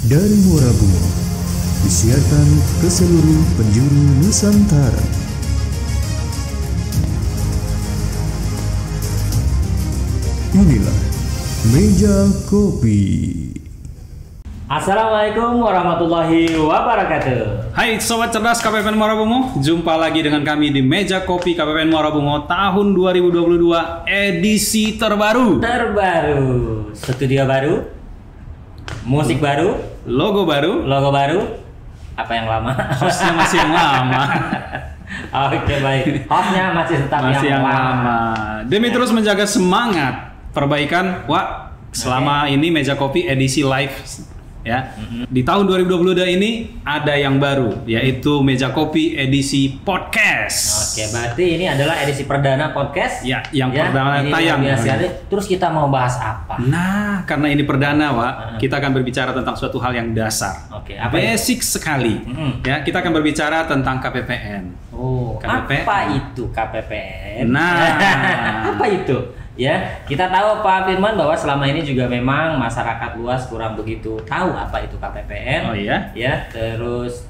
Dari Muara Bungo, disiarkan ke seluruh penjuru Nusantara. Inilah Meja Kopi. Assalamualaikum warahmatullahi wabarakatuh. Hai Sobat Cerdas KPPN Muara Bungo, jumpa lagi dengan kami di Meja Kopi KPPN Muara Bungo tahun 2022 edisi terbaru. Studio baru, musik baru, Logo baru, apa yang lama? hostnya masih yang lama. Oke baik, hostnya masih tetap yang lama. Demi terus menjaga semangat perbaikan, selama ini Meja Kopi edisi live ya. Di tahun 2022 ini ada yang baru, yaitu Meja Kopi edisi podcast. Oke, berarti ini adalah edisi perdana podcast. Ya, yang perdana ini tayang. Terus kita mau bahas apa? Nah, karena ini perdana, kita akan berbicara tentang suatu hal yang dasar. Oke, apa basic sekali. Ya, kita akan berbicara tentang KPPN. Oh, KPPN. apa itu KPPN? Nah, apa itu? Ya, kita tahu Pak Firman bahwa selama ini juga memang masyarakat luas kurang begitu tahu apa itu KPPN. Oh iya? Ya, terus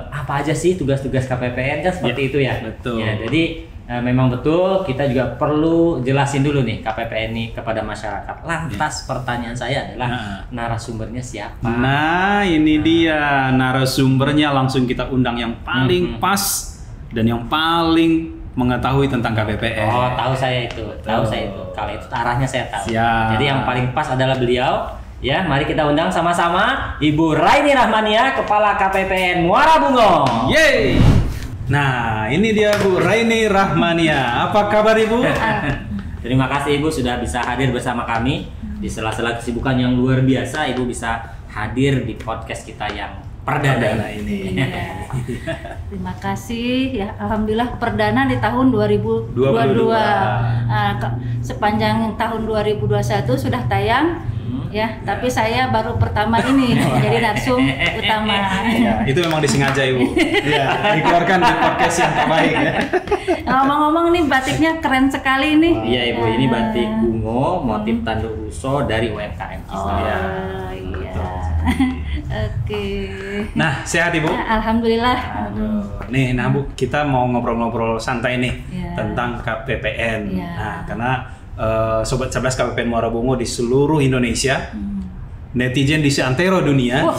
apa aja sih tugas-tugas KPPN kan seperti itu ya. Betul. Ya, jadi memang betul kita juga perlu jelasin dulu nih KPPN ini kepada masyarakat. Lantas pertanyaan saya adalah narasumbernya siapa? Nah, ini dia narasumbernya, langsung kita undang yang paling pas dan yang paling mengetahui tentang KPPN. Oh, tahu saya itu. Kalau itu arahnya saya tahu. Siap. Jadi yang paling pas adalah beliau. Ya, mari kita undang sama-sama Ibu Raini Rahmania, Kepala KPPN Muara Bungo. Yeay. Nah, ini dia Bu Raini Rahmania. Apa kabar Ibu? Terima kasih Ibu sudah bisa hadir bersama kami di sela-sela kesibukan yang luar biasa. Ibu bisa hadir di podcast kita yang perdana ini. Terima kasih ya, alhamdulillah perdana di tahun 2022. Sepanjang tahun 2021 sudah tayang ya, tapi saya baru pertama ini jadi narsum utama. Ya, itu memang disengaja Ibu. Ya, dikeluarkan di podcast yang terbaik ya. Ngomong-ngomong nih batiknya keren sekali nih. Iya Ibu, ini batik bungo motif tanduk ruso dari UMKM kita. Oh iya. Oke. Nah, sehat Ibu? Alhamdulillah. Nih, Bu, kita mau ngobrol-ngobrol santai nih tentang KPPN. Ya. Nah, karena Sobat Cerdas KPPN Muara Bungo di seluruh Indonesia, netizen di seantero dunia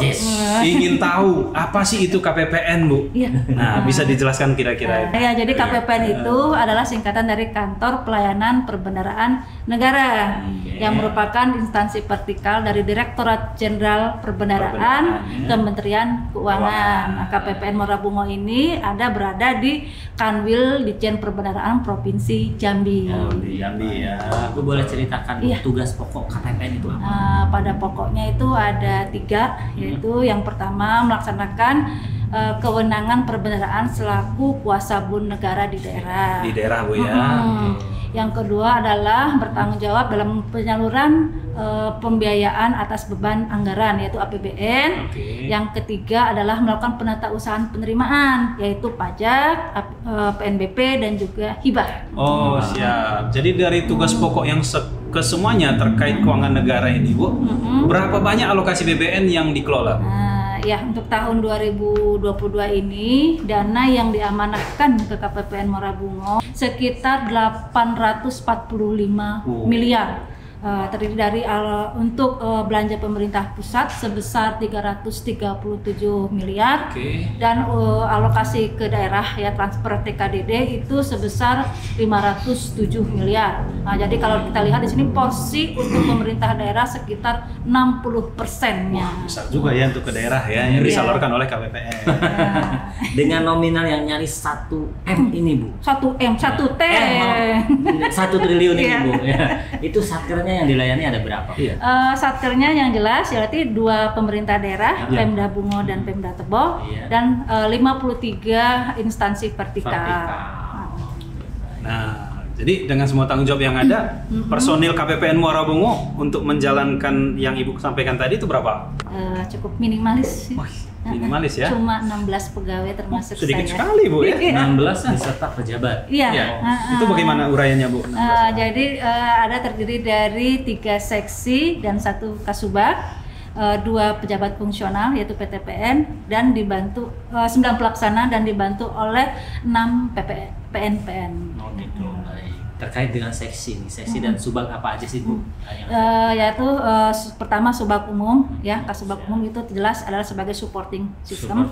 ingin tahu apa sih itu KPPN, Bu? Iya. Nah, bisa dijelaskan kira-kira? Ya, jadi KPPN itu adalah singkatan dari Kantor Pelayanan Perbendaharaan Negara yang merupakan instansi vertikal dari Direktorat Jenderal Perbendaharaan Kementerian Keuangan. Nah, KPPN Muara Bungo ini berada di Kanwil Ditjen Perbendaharaan Provinsi Jambi. Oh, di Jambi ya. Aku boleh ceritakan tugas pokok KPPN itu apa? Pada pokoknya itu ada 3, yaitu yang pertama melaksanakan kewenangan perbendaharaan selaku kuasa bun negara di daerah. Di daerah Bu ya. Yang kedua adalah bertanggung jawab dalam penyaluran pembiayaan atas beban anggaran yaitu APBN. Yang ketiga adalah melakukan penatausahaan penerimaan yaitu pajak, PNBP dan juga hibah. Oh, siap. Jadi dari tugas pokok yang kesemuanya terkait keuangan negara ini, Bu, berapa banyak alokasi BBN yang dikelola? Ya, untuk tahun 2022 ini dana yang diamanahkan ke KPPN Muara Bungo sekitar 845 miliar. Terdiri dari untuk belanja pemerintah pusat sebesar 337 miliar dan alokasi ke daerah ya transfer TKDD itu sebesar 507 miliar. Nah, jadi kalau kita lihat di sini porsi untuk pemerintah daerah sekitar 60%-nya. Besar juga ya untuk ke daerah ya yang disalurkan oleh KPPN. Dengan nominal yang nyaris 1M ini Bu. 1M, 1T. 1 triliun ini Bu. Ya. Itu satkernya yang dilayani ada berapa? Satkernya yang jelas berarti 2 pemerintah daerah, Pemda Bungo dan Pemda Tebo, dan 53 instansi vertikal. Nah, jadi dengan semua tanggung jawab yang ada, personil KPPN Muara Bungo untuk menjalankan yang Ibu sampaikan tadi itu berapa? Cukup minimalis. Minimalis ya? Cuma 16 pegawai termasuk sedikit saya. sekali Bu ya? 16 beserta pejabat. Iya. Itu bagaimana uraiannya Bu? Jadi ada terdiri dari 3 seksi dan 1 kasubag. 2 pejabat fungsional yaitu PTPN dan dibantu 9 pelaksana dan dibantu oleh 6 PNPN. Oh gitu. Baik. Terkait dengan seksi nih, seksi dan subag apa aja sih Bu? Yaitu pertama subag umum ya, Kasubag umum itu jelas adalah sebagai supporting system,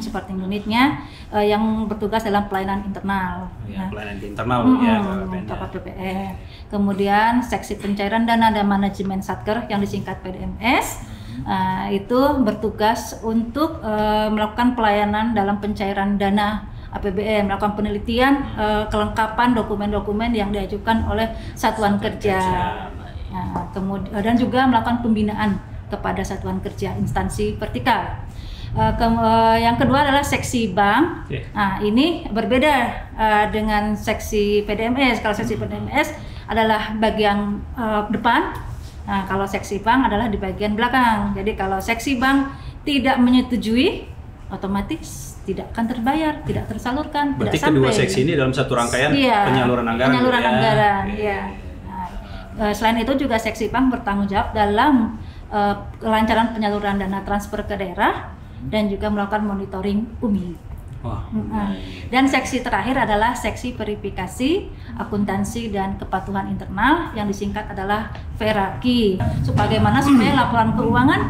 supporting unitnya yang bertugas dalam pelayanan internal. Ya, pelayanan internal ya KPPN. Kemudian seksi pencairan dana dan manajemen satker yang disingkat PDMS. Itu bertugas untuk melakukan pelayanan dalam pencairan dana APBN, melakukan penelitian kelengkapan dokumen-dokumen yang diajukan oleh satuan kerja. Kemudian dan juga melakukan pembinaan kepada satuan kerja instansi vertikal. Yang kedua adalah seksi bank. Nah, ini berbeda dengan seksi PDMS. Kalau seksi PDMS adalah bagian depan. Nah, kalau seksi bank adalah di bagian belakang. Jadi kalau seksi bank tidak menyetujui, otomatis tidak akan terbayar, tidak tersalurkan, berarti tidak sampai. Kedua seksi ini dalam satu rangkaian penyaluran anggaran. Penyaluran anggaran, ya. Nah, selain itu juga seksi bank bertanggung jawab dalam kelancaran penyaluran dana transfer ke daerah dan juga melakukan monitoring UMI. Dan seksi terakhir adalah seksi verifikasi, akuntansi dan kepatuhan internal yang disingkat adalah VERAKI. Supaya laporan keuangan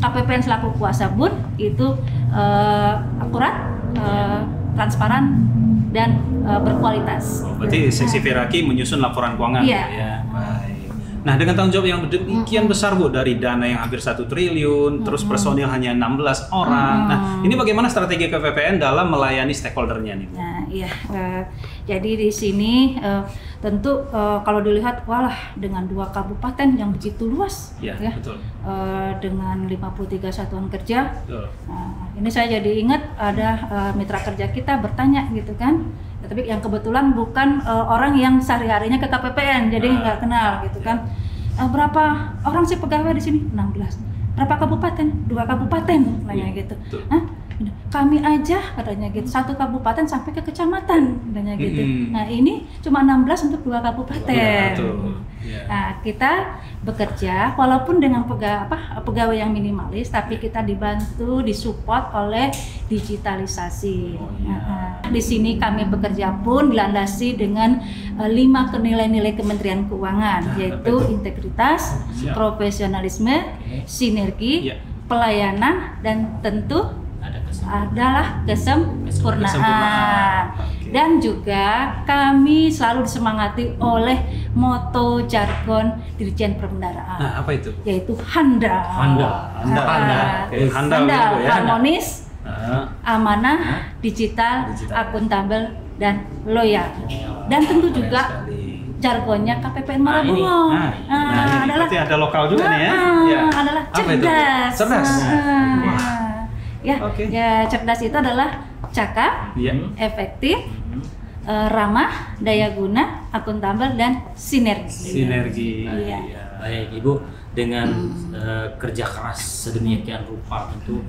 KPPN selaku kuasa BUN itu akurat, transparan dan berkualitas. Berarti seksi VERAKI menyusun laporan keuangan. Iya. Ya, baik. Nah, dengan tanggung jawab yang demikian besar Bu, dari dana yang hampir 1 triliun, terus personil hanya 16 orang. Nah, ini bagaimana strategi KPPN dalam melayani stakeholder-nya nih Bu? Nah, iya. Jadi di sini tentu kalau dilihat dengan 2 kabupaten yang begitu luas, betul. Dengan 53 satuan kerja. Ini saya jadi ingat ada mitra kerja kita bertanya gitu kan. Tapi yang kebetulan bukan orang yang sehari-harinya ke KPPN, jadi nggak kenal gitu kan. Berapa orang sih pegawai di sini? 16. Berapa kabupaten? 2 kabupaten, katanya gitu. Hah? Kami aja katanya gitu, 1 kabupaten sampai ke kecamatan, katanya gitu. Nah ini cuma 16 untuk 2 kabupaten. Nah kita bekerja walaupun dengan pegawai yang minimalis, tapi kita dibantu, disupport oleh digitalisasi. Di sini kami bekerja pun dilandasi dengan 5 nilai-nilai Kementerian Keuangan, yaitu integritas, profesionalisme, sinergi, pelayanan, dan tentu adalah kesempurnaan. Dan juga kami selalu disemangati oleh moto jargon Dirjen Perbendaharaan. Nah, apa itu? Yaitu handal, harmonis, amanah, digital, akuntabel, dan loyal. Dan tentu juga jargonnya KPPN Marabungo. Adalah ada lokal juga nih ya. Adalah cerdas. Cerdas. Cerdas itu adalah cakap, efektif, ramah, daya guna, akuntabel, dan sinergi. Baik Ibu, dengan kerja keras sedemikian rupa tentu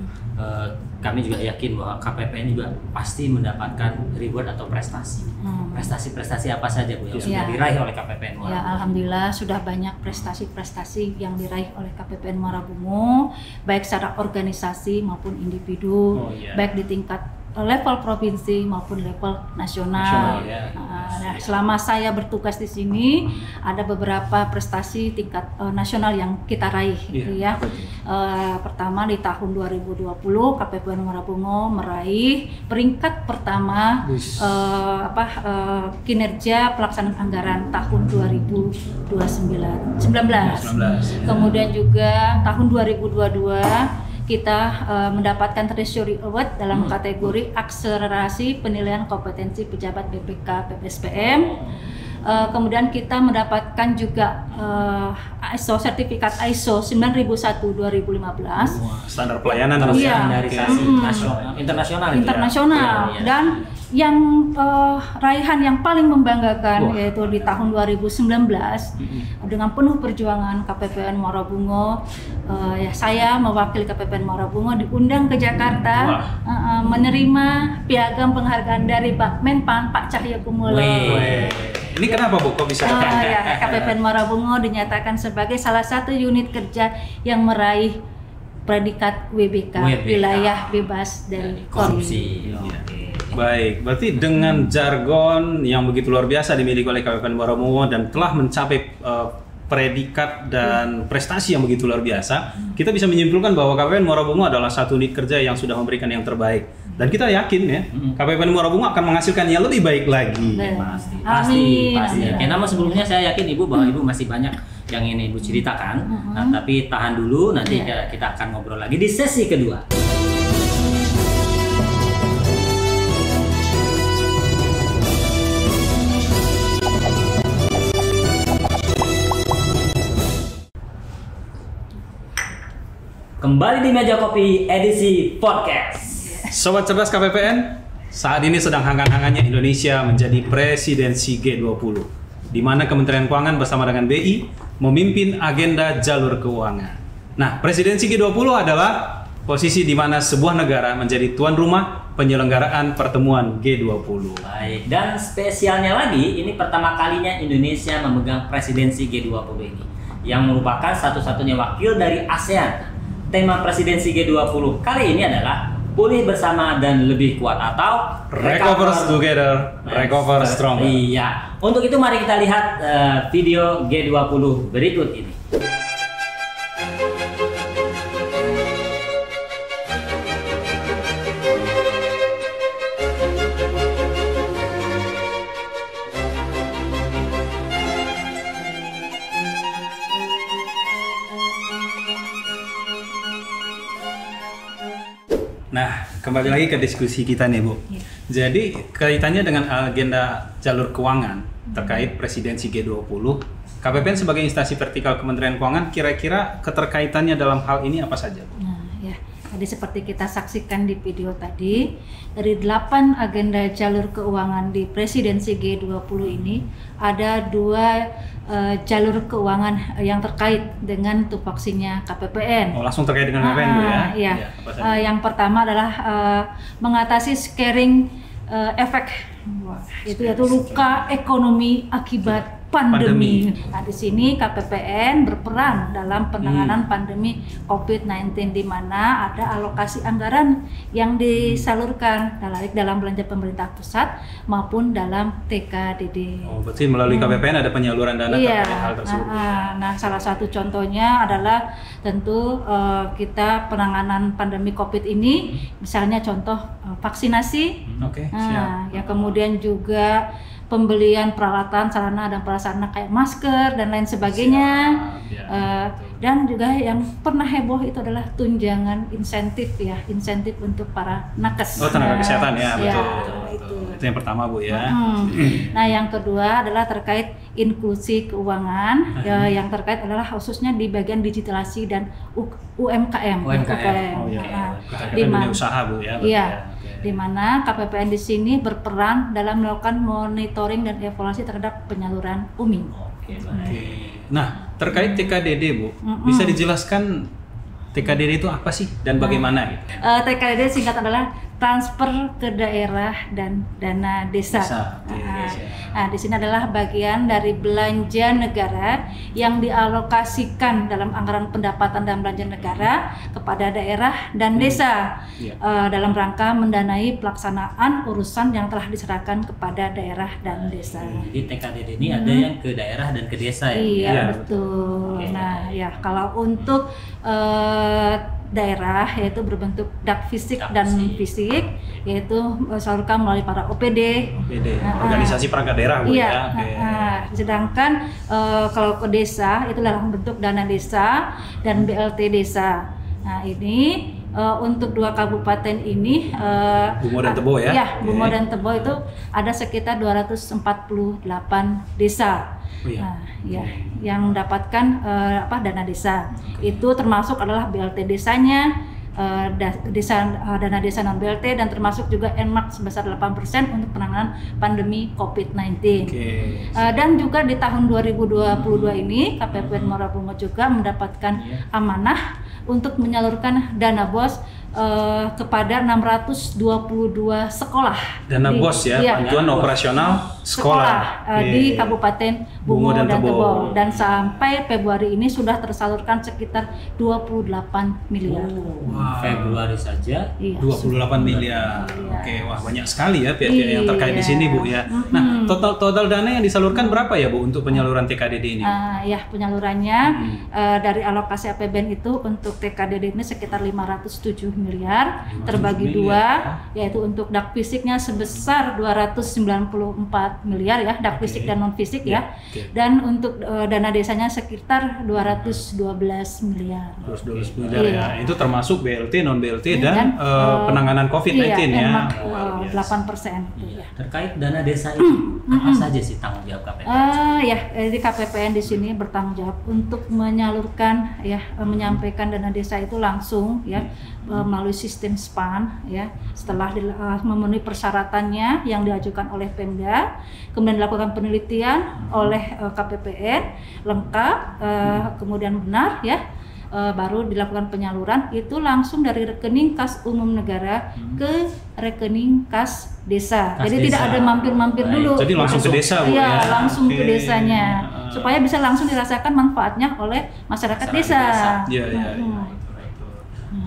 kami juga yakin bahwa KPPN juga pasti mendapatkan reward atau prestasi. Prestasi-prestasi apa saja Bu yang sudah diraih oleh KPPN Muara? Ya, alhamdulillah sudah banyak prestasi-prestasi yang diraih oleh KPPN Marabungo, baik secara organisasi maupun individu, baik di tingkat level provinsi maupun level nasional. Nah, selama saya bertugas di sini ada beberapa prestasi tingkat nasional yang kita raih, gitu ya. Pertama di tahun 2020 KPPN Marabungo meraih peringkat pertama kinerja pelaksanaan anggaran tahun 2019. Kemudian juga tahun 2022 kita mendapatkan Treasury Award dalam kategori akselerasi penilaian kompetensi pejabat BPK PPSPM. Kemudian kita mendapatkan juga sertifikat ISO 9001:2015. Standar pelayanan standarisasi internasional. Dan yang raihan yang paling membanggakan yaitu di tahun 2019 dengan penuh perjuangan KPPN Marabungo, saya mewakili KPPN Marabungo diundang ke Jakarta menerima piagam penghargaan dari Pak Menpan Pak Cahyokumolo. Ini kenapa Bu kok bisa KPPN Marabungo dinyatakan sebagai salah satu unit kerja yang meraih predikat WBK, wilayah bebas dari korupsi. Baik, berarti dengan jargon yang begitu luar biasa dimiliki oleh Kabupaten Muarabungu dan telah mencapai predikat dan prestasi yang begitu luar biasa, kita bisa menyimpulkan bahwa Kabupaten Muarabungu adalah satu unit kerja yang sudah memberikan yang terbaik. Dan kita yakin ya, Kabupaten Muarabungu akan menghasilkan yang lebih baik lagi. Pasti. Oke, namun sebelumnya saya yakin Ibu bahwa Ibu masih banyak yang ingin Ibu ceritakan. Nah, tapi tahan dulu, nanti kita akan ngobrol lagi di sesi kedua. Kembali di Meja Kopi edisi podcast. Sobat Cerdas KPPN, saat ini sedang hangat-hangatnya Indonesia menjadi presidensi G20, di mana Kementerian Keuangan bersama dengan BI memimpin agenda jalur keuangan. Nah, presidensi G20 adalah posisi di mana sebuah negara menjadi tuan rumah penyelenggaraan pertemuan G20. Baik, dan spesialnya lagi, ini pertama kalinya Indonesia memegang presidensi G20 ini, yang merupakan satu-satunya wakil dari ASEAN. Tema presidensi G20 kali ini adalah pulih bersama dan lebih kuat atau Recover Together, Recover Stronger. Iya. Untuk itu mari kita lihat video G20 berikut ini. Nah, kembali lagi ke diskusi kita nih, Bu. Jadi, kaitannya dengan agenda jalur keuangan terkait presidensi G20, KPPN sebagai instansi vertikal Kementerian Keuangan, kira-kira keterkaitannya dalam hal ini apa saja, Bu? Nah, ya. Tadi seperti kita saksikan di video tadi, dari 8 agenda jalur keuangan di presidensi G20 ini, ada 2 jalur keuangan yang terkait dengan tupoksinya KPPN. Oh, langsung terkait dengan KPPN, Bu ya? Iya. Yang pertama adalah mengatasi scaring efek, yaitu luka ekonomi akibat pandemi. Nah, di sini KPPN berperan dalam penanganan pandemi COVID-19, di mana ada alokasi anggaran yang disalurkan baik dalam belanja pemerintah pusat maupun dalam TKDD. Oh, berarti melalui KPPN ada penyaluran dana terkait hal tersebut. Nah, salah satu contohnya adalah tentu kita penanganan pandemi COVID ini, misalnya contoh vaksinasi. Yang kemudian juga pembelian peralatan sarana dan prasarana kayak masker dan lain sebagainya. Dan juga yang pernah heboh itu adalah tunjangan insentif untuk para nakes. Oh, tenaga kesehatan ya, betul. Itu yang pertama, Bu ya. Nah, yang kedua adalah terkait inklusi keuangan, yang terkait adalah khususnya di bagian digitalisasi dan UMKM. Di mana usaha, Bu ya. Iya. Di mana KPPN di sini berperan dalam melakukan monitoring dan evaluasi terhadap penyaluran UMI. Nah, terkait TKDD, Bu, bisa dijelaskan TKDD itu apa sih dan bagaimana? TKDD singkat adalah transfer ke daerah dan dana desa. Nah, di sini adalah bagian dari belanja negara yang dialokasikan dalam anggaran pendapatan dan belanja negara kepada daerah dan desa dalam rangka mendanai pelaksanaan urusan yang telah diserahkan kepada daerah dan desa. Jadi TKDD ini ada yang ke daerah dan ke desa ya? Iya, betul. Nah, ya kalau untuk daerah yaitu berbentuk dak fisik dan fisik, yaitu salurkan melalui para OPD, organisasi perangkat daerah, Bu ya. Sedangkan kalau ke desa itu dalam bentuk dana desa dan BLT desa. Nah, ini untuk 2 kabupaten ini, Bungo dan Tebo ya. Ya, Bungo dan Tebo itu ada sekitar 248 desa. Yang mendapatkan dana desa. Itu termasuk adalah BLT desanya, dana desa non BLT, dan termasuk juga NMAK sebesar 8% untuk penanganan pandemi COVID-19. Dan juga di tahun 2022 ini KPPN Muarabungu juga mendapatkan amanah untuk menyalurkan dana BOS kepada 622 sekolah. Dana BOS ya, bantuan operasional sekolah di Kabupaten Bungo dan Tebo. Dan sampai Februari ini sudah tersalurkan sekitar 28 miliar. Februari saja 28 miliar. Oke, wah banyak sekali ya pihak-pihak yang terkait di sini, Bu ya. Nah, total dana yang disalurkan berapa ya, Bu, untuk penyaluran TKDD ini? Ya, penyalurannya dari alokasi APBN itu untuk TKDD ini sekitar 507 miliar, terbagi dua, yaitu untuk dak fisiknya sebesar 294 miliar ya, dak fisik dan non fisik ya. Dan untuk dana desanya sekitar 212 miliar. 212 miliar ya. Itu termasuk BLT, non BLT dan penanganan COVID-19 ya. 8% ya. Terkait dana desa itu apa saja sih tanggung jawab KPPN? Jadi KPPN di sini bertanggung jawab untuk menyalurkan ya, menyampaikan dana desa itu langsung ya melalui sistem SPAN ya. Setelah memenuhi persyaratannya yang diajukan oleh Pemda, kemudian dilakukan penelitian oleh KPPN lengkap, kemudian benar ya. Baru dilakukan penyaluran itu langsung dari rekening kas umum negara ke rekening kas desa. Jadi desa. Tidak ada mampir-mampir dulu. Jadi langsung ke desa, Bu, ya? Langsung ke desanya. Supaya bisa langsung dirasakan manfaatnya oleh masyarakat desa. Iya.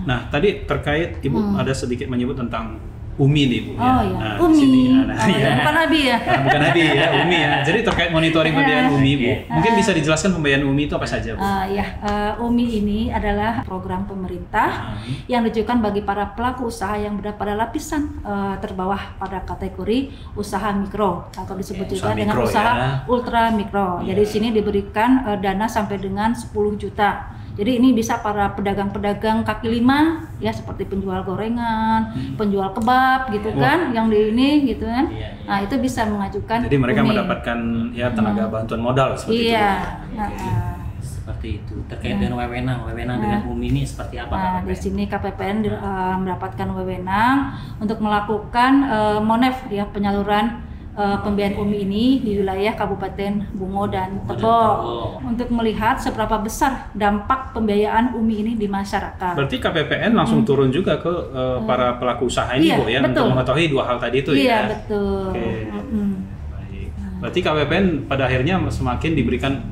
Nah, tadi terkait Ibu ada sedikit menyebut tentang UMI nih, Bu. Nah, UMI. Bukan Abi ya. Bukan Abi ya, UMI ya. Jadi terkait monitoring pembiayaan UMI, Bu. Mungkin bisa dijelaskan pembiayaan UMI itu apa saja, Bu? UMI ini adalah program pemerintah yang ditujukan bagi para pelaku usaha yang berada pada lapisan terbawah pada kategori usaha mikro atau disebut juga dengan usaha ultra mikro. Jadi di sini diberikan dana sampai dengan 10 juta. Jadi ini bisa para pedagang-pedagang kaki lima ya, seperti penjual gorengan, penjual kebab gitu kan, yang di ini gitu kan. Nah, itu bisa mengajukan. Jadi mereka UMI. mendapatkan ya tenaga bantuan modal seperti itu. Seperti itu. Terkait dengan wewenang dengan UMI ini seperti apa? KPPN? Di sini KPPN mendapatkan wewenang untuk melakukan MONEF ya, penyaluran pembiayaan UMI ini di wilayah Kabupaten Bungo dan Tebo untuk melihat seberapa besar dampak pembiayaan UMI ini di masyarakat. Berarti KPPN langsung turun juga ke para pelaku usaha ini, Bu ya, untuk mengetahui dua hal tadi itu ya. Iya, betul. Baik. Berarti KPPN pada akhirnya semakin diberikan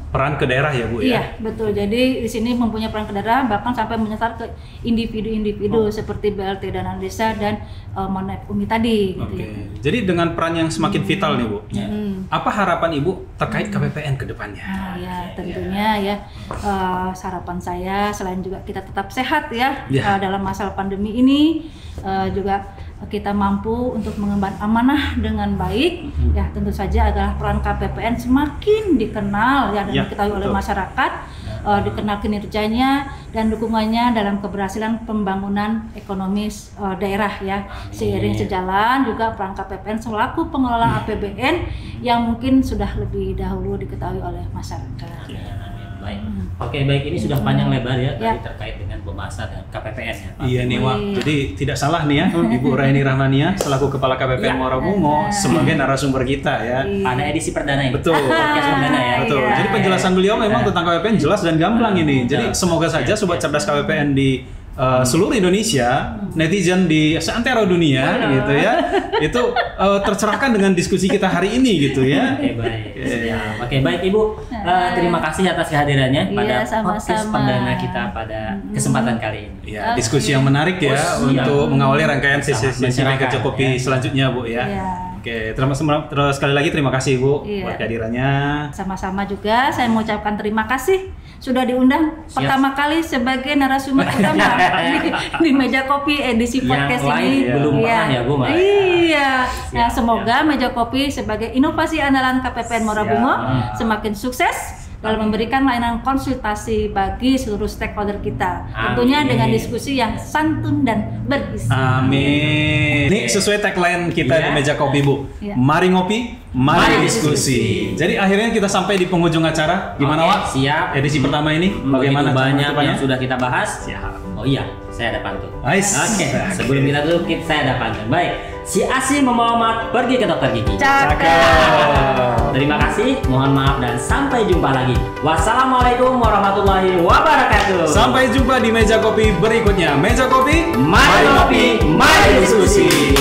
peran ke daerah ya, Bu ya? Iya, betul. Jadi di sini mempunyai peran ke daerah, bahkan sampai menyasar ke individu-individu seperti BLT Dana Desa dan MONEF UMI tadi. Gitu ya. Jadi dengan peran yang semakin vital nih, Bu, apa harapan Ibu terkait KPPN ke depannya? Tentunya ya harapan saya selain juga kita tetap sehat ya dalam masalah pandemi ini, juga kita mampu untuk mengemban amanah dengan baik, ya tentu saja adalah peran KPPN semakin dikenal ya dan diketahui oleh masyarakat, dikenal kinerjanya dan dukungannya dalam keberhasilan pembangunan ekonomi daerah ya. Seiring sejalan juga peran KPPN selaku pengelola APBN yang mungkin sudah lebih dahulu diketahui oleh masyarakat. Baik. Oke, baik, ini sudah panjang lebar ya tadi terkait dengan pembahasan KPPN ya, Pak. Iya nih, Wak. Jadi tidak salah nih ya, Ibu Raini Rahmania selaku Kepala KPPN Muara Bungo sebagai narasumber kita ya. Pada edisi perdana ini. Betul. Podcast perdana ya. Betul. Jadi penjelasan beliau memang tentang KPPN jelas dan gamblang ini. Jadi semoga saja sobat cerdas KPPN di seluruh Indonesia, netizen di seantero dunia gitu ya, itu tercerahkan dengan diskusi kita hari ini gitu ya. Oke, baik Ibu, terima kasih atas kehadirannya pada podcast perdana kita pada kesempatan kali ini. Ya, diskusi yang menarik ya untuk mengawali rangkaian sesi Meja Kopi selanjutnya, Bu ya. Oke, terus sekali lagi terima kasih Bu buat kehadirannya. Sama-sama juga, saya mengucapkan terima kasih sudah diundang pertama kali sebagai narasumber utama di Meja Kopi edisi podcast ini. Belum pernah ya Bu. Nah, semoga Meja Kopi sebagai inovasi andalan KPPN Muara Bungo semakin sukses dalam memberikan layanan konsultasi bagi seluruh stakeholder kita. Tentunya dengan diskusi yang santun dan berisi. Amin. Ini sesuai tagline kita di Meja Kopi, Bu. Mari ngopi, mari diskusi. Jadi akhirnya kita sampai di penghujung acara. Gimana, Wak? Siap. Edisi pertama ini bagaimana banyak yang sudah kita bahas? Oh iya, saya ada pantun. Nice. Sebelum kita tutup, saya ada pantun. Baik. Si Asi membawa Mat pergi ke dokter gigi. Cakep. Terima kasih, mohon maaf dan sampai jumpa lagi. Wassalamualaikum warahmatullahi wabarakatuh. Sampai jumpa di Meja Kopi berikutnya. Meja Kopi, mari ngopi, mari diskusi.